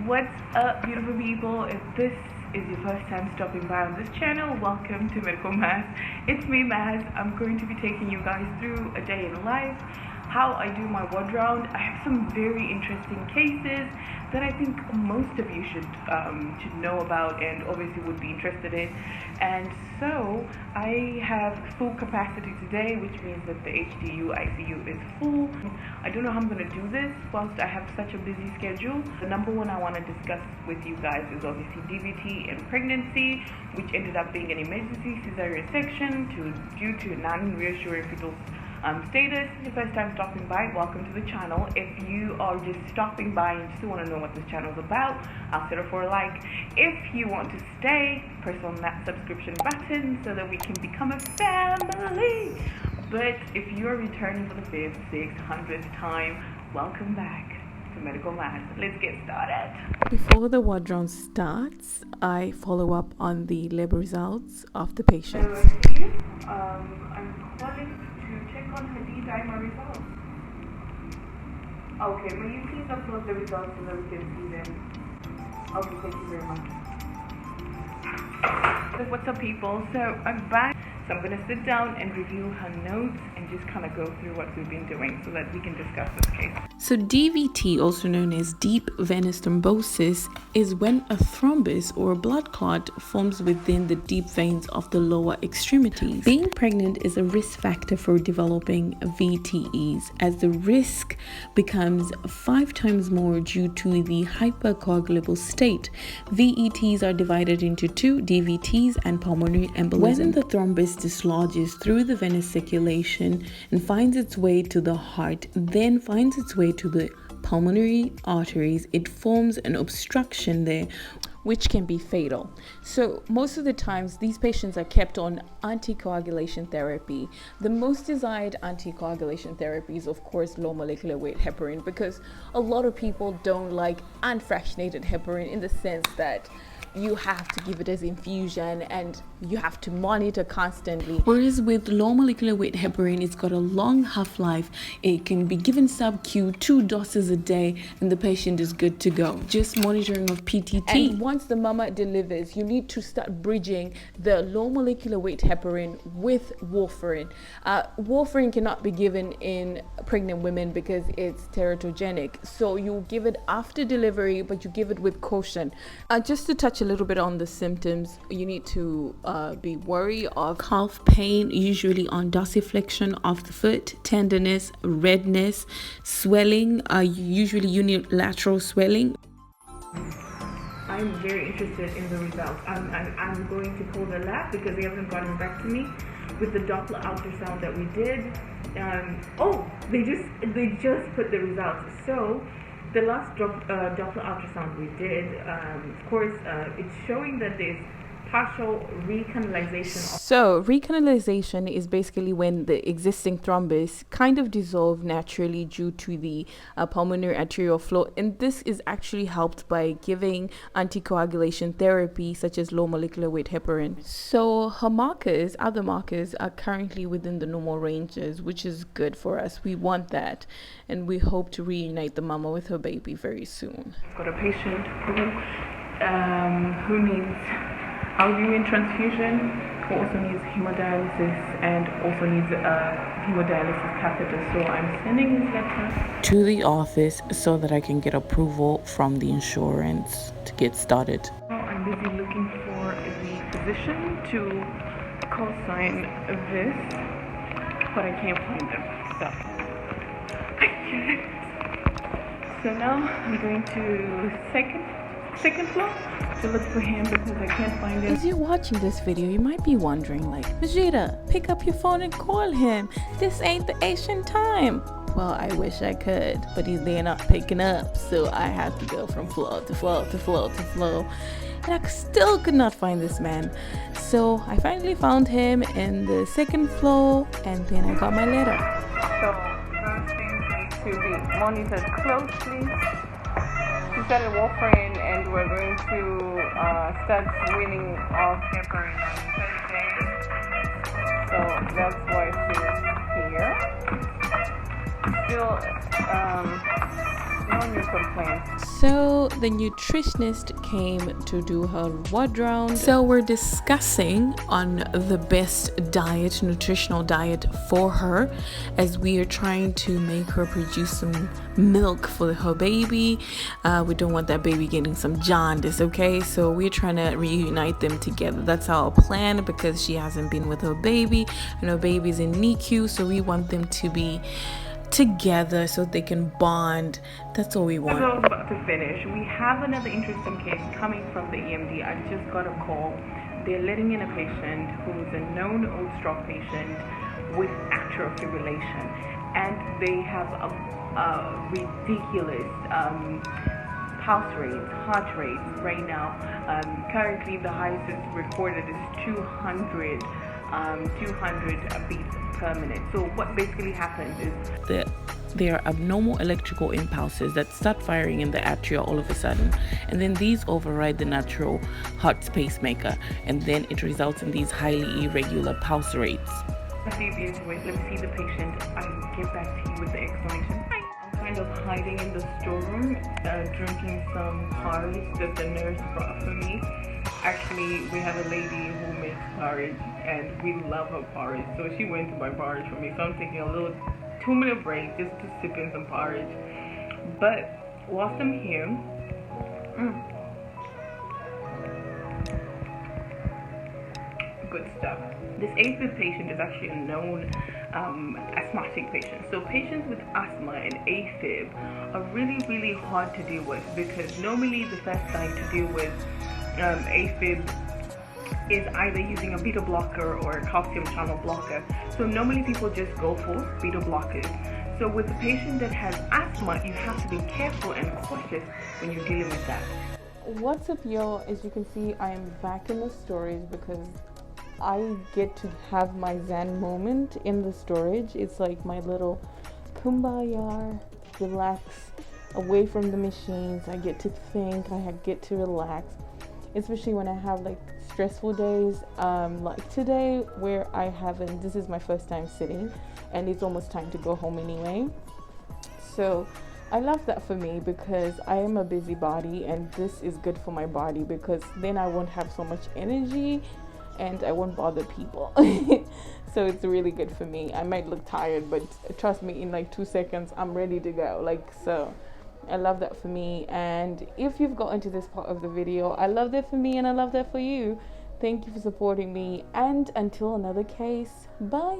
What's up, beautiful people? If this is your first time stopping by on this channel, welcome to Medical Mazz. It's me, Maz. I'm going to be taking you guys through a day in life, how I do my ward round. I have some very interesting cases that I think most of you should know about and obviously would be interested in. And so I have full capacity today, which means that the ICU is full. I don't know how I'm going to do this whilst I have such a busy schedule. The number one I want to discuss with you guys is obviously DVT and pregnancy, which ended up being an emergency cesarean section due to non-reassuring fetal status. If your first time stopping by, welcome to the channel. If you are just stopping by and still want to know what this channel is about, I'll settle for a like. If you want to stay, press on that subscription button so that we can become a family. But if you are returning for the 5th, 6th, 100th time, welcome back to Medical Mazz. Let's get started. Before the ward round starts, I follow up on the lab results of the patients. Hello, I see you. I'm calling to check on her D-dimer results. Okay, will you please upload the results so that we can see them? Okay, thank you very much. So what's up, people? So I'm back. So I'm going to sit down and review her notes and just kind of go through what we've been doing so that we can discuss this case. So DVT, also known as deep venous thrombosis, is when a thrombus or a blood clot forms within the deep veins of the lower extremities. Being pregnant is a risk factor for developing VTEs, as the risk becomes 5 times more due to the hypercoagulable state. VETs are divided into 2, DVTs and pulmonary embolism. When the thrombus dislodges through the venous circulation and finds its way to the heart, then finds its way to the pulmonary arteries, it forms an obstruction there, which can be fatal. So most of the times these patients are kept on anticoagulation therapy. The most desired anticoagulation therapy is of course low molecular weight heparin, because a lot of people don't like unfractionated heparin in the sense that you have to give it as infusion and you have to monitor constantly. Whereas with low molecular weight heparin, it's got a long half-life. It can be given sub-Q 2 doses a day and the patient is good to go. Just monitoring of PTT. And once the mama delivers, you need to start bridging the low molecular weight heparin with warfarin. Warfarin cannot be given in pregnant women because it's teratogenic. So you give it after delivery, but you give it with caution. Just to touch a little bit on the symptoms, you need to be worried of calf pain, usually on dorsiflexion of the foot, tenderness, redness, swelling, usually unilateral swelling. I'm very interested in the results. I'm going to call the lab because they haven't gotten back to me with the Doppler ultrasound that we did. They just put the results. So the last Doppler ultrasound we did, of course, it's showing that there's partial recanalization. So recanalization is basically when the existing thrombus kind of dissolve naturally due to the pulmonary arterial flow, and this is actually helped by giving anticoagulation therapy such as low molecular weight heparin. So her markers, other markers, are currently within the normal ranges, which is good for us. We want that, and we hope to reunite the mama with her baby very soon. I've got a patient who needs albumin transfusion, who also needs hemodialysis and also needs a hemodialysis catheter. So I'm sending his letter to the office so that I can get approval from the insurance to get started. I'm busy looking for the physician to co-sign this, but I can't find them. So now I'm going to second floor to look for him because I can't find him. As you're watching this video, you might be wondering, like, Majida, pick up your phone and call him. This ain't the Asian time. Well, I wish I could, but they're not picking up, so I have to go from floor to floor to floor to floor. And I still could not find this man. So I finally found him in the 2nd floor, and then I got my letter. So those things need to be monitored closely. She started warfarin and we're going to start weaning off heparin on Thursday. So that's why she's here. Still No new complaints. So the nutritionist came to do her ward round. So we're discussing on the best diet, nutritional diet for her, as we are trying to make her produce some milk for her baby. We don't want that baby getting some jaundice, okay? So we're trying to reunite them together. That's our plan, because she hasn't been with her baby and her baby's in NICU, so we want them to be together so they can bond. That's all we want. As I was about to finish, we have another interesting case coming from the EMD. I just got a call. They're letting in a patient who's a known old stroke patient with atrial fibrillation, and they have a ridiculous pulse rate, heart rate right now. Currently the highest is recorded is 200 beats per minute. So what basically happens is there are abnormal electrical impulses that start firing in the atria all of a sudden, and then these override the natural heart pacemaker, and then it results in these highly irregular pulse rates. Let me see the patient. I'll get back to you with the explanation. I'm kind of hiding in the storeroom, drinking some porridge that the nurse brought for me. Actually, we have a lady who makes porridge, and we love her porridge, so she went to buy porridge for me. So I'm taking a little 2-minute break just to sip in some porridge. But whilst I'm here, good stuff. This AFib patient is actually a known asthmatic patient. So patients with asthma and AFib are really hard to deal with, because normally the first line to deal with AFib is either using a beta blocker or a calcium channel blocker. So normally people just go for beta blockers. So with a patient that has asthma, you have to be careful and cautious when you're dealing with that. What's up, y'all? As you can see, I am back in the storage because I get to have my Zen moment in the storage. It's like my little kumbaya, relax away from the machines. I get to think, I get to relax, especially when I have like stressful days, like today, where I haven't, this is my first time sitting and it's almost time to go home anyway. So I love that for me, because I am a busybody, and this is good for my body, because then I won't have so much energy and I won't bother people. So it's really good for me. I might look tired, but trust me, in like 2 seconds I'm ready to go. Like, so I love that for me. And if you've gotten to this part of the video, I love that for me and I love that for you. Thank you for supporting me, and until another case, bye.